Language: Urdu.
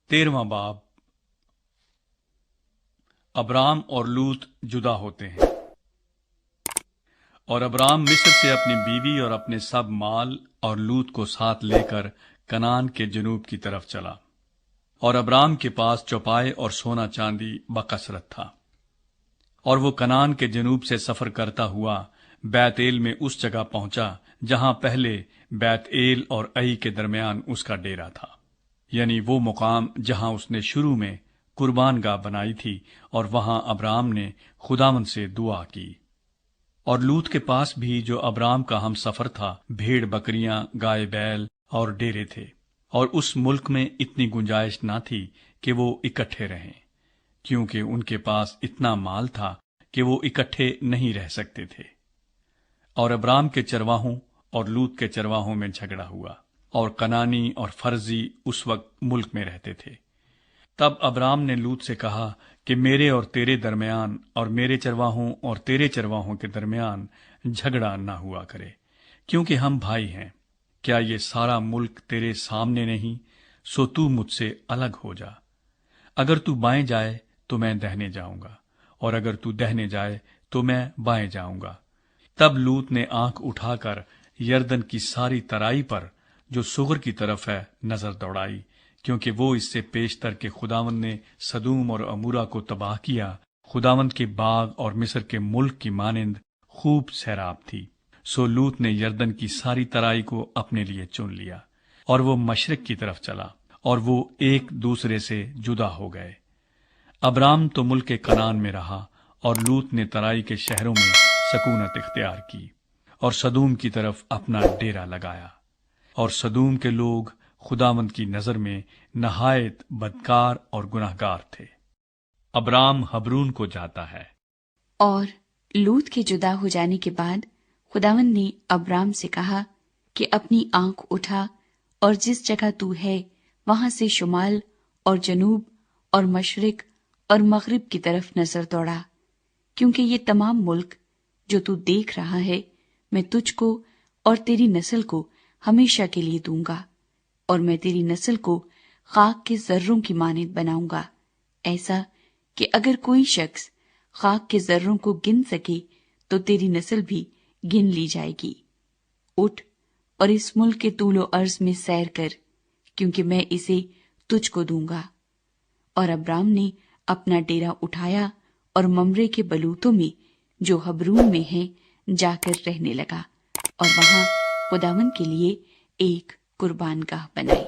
13واں باب۔ ابرام اور لوط جدا ہوتے ہیں۔ اور ابرام مصر سے اپنی بیوی اور اپنے سب مال اور لوط کو ساتھ لے کر کنعان کے جنوب کی طرف چلا۔ اور ابرام کے پاس چوپائے اور سونا چاندی بکثرت تھا، اور وہ کنعان کے جنوب سے سفر کرتا ہوا بیت ایل میں اس جگہ پہنچا جہاں پہلے بیت ایل اور ای کے درمیان اس کا ڈیرا تھا، یعنی وہ مقام جہاں اس نے شروع میں قربان گاہ بنائی تھی، اور وہاں ابرام نے خداوند سے دعا کی۔ اور لوط کے پاس بھی جو ابرام کا ہم سفر تھا، بھیڑ بکریاں، گائے بیل اور ڈیرے تھے، اور اس ملک میں اتنی گنجائش نہ تھی کہ وہ اکٹھے رہیں، کیونکہ ان کے پاس اتنا مال تھا کہ وہ اکٹھے نہیں رہ سکتے تھے۔ اور ابرام کے چرواہوں اور لوط کے چرواہوں میں جھگڑا ہوا، اور کنانی اور فرزی اس وقت ملک میں رہتے تھے۔ تب ابرام نے لوط سے کہا کہ میرے اور تیرے درمیان اور میرے چرواہوں اور تیرے چرواہوں کے درمیان جھگڑا نہ ہوا کرے، کیونکہ ہم بھائی ہیں۔ کیا یہ سارا ملک تیرے سامنے نہیں؟ سو تو مجھ سے الگ ہو جا۔ اگر تو بائیں جائے تو میں دہنے جاؤں گا، اور اگر تو دہنے جائے تو میں بائیں جاؤں گا۔ تب لوط نے آنکھ اٹھا کر یردن کی ساری ترائی پر جو سغر کی طرف ہے نظر دوڑائی، کیونکہ وہ اس سے پیشتر کہ خداوند نے سدوم اور عمورہ کو تباہ کیا، خداوند کے باغ اور مصر کے ملک کی مانند خوب سیراب تھی۔ سو لوط نے یردن کی ساری ترائی کو اپنے لیے چن لیا، اور وہ مشرق کی طرف چلا، اور وہ ایک دوسرے سے جدا ہو گئے۔ ابرام تو ملک کنعان میں رہا، اور لوط نے ترائی کے شہروں میں سکونت اختیار کی، اور سدوم کی طرف اپنا ڈیرا لگایا۔ اور سدوم کے لوگ خداوند کی نظر میں نہایت بدکار اور گناہگار تھے۔ ابرام حبرون کو جاتا ہے۔ اور لوط کے جدا ہو جانے کے بعد خداوند نے ابرام سے کہا کہ اپنی آنکھ اٹھا اور جس جگہ تو ہے وہاں سے شمال اور جنوب اور مشرق اور مغرب کی طرف نظر دوڑا، کیونکہ یہ تمام ملک جو تو دیکھ رہا ہے میں تجھ کو اور تیری نسل کو ہمیشہ کے لیے دوں گا، اور میں تیری نسل کو خاک کے ذروں کی مانند بناؤں گا، ایسا کہ اگر کوئی شخص خاک کے ذروں کو گن سکے تو تیری نسل بھی گن لی جائے گی۔ اٹھ اور اس ملک کے طول و عرض میں سیر کر، کیونکہ میں اسے تجھ کو دوں گا۔ اور ابرام نے اپنا ڈیرا اٹھایا اور ممرے کے بلوتوں میں جو حبرون میں ہے جا کر رہنے لگا، اور وہاں خداوند کے لیے ایک قربان گاہ بنائی۔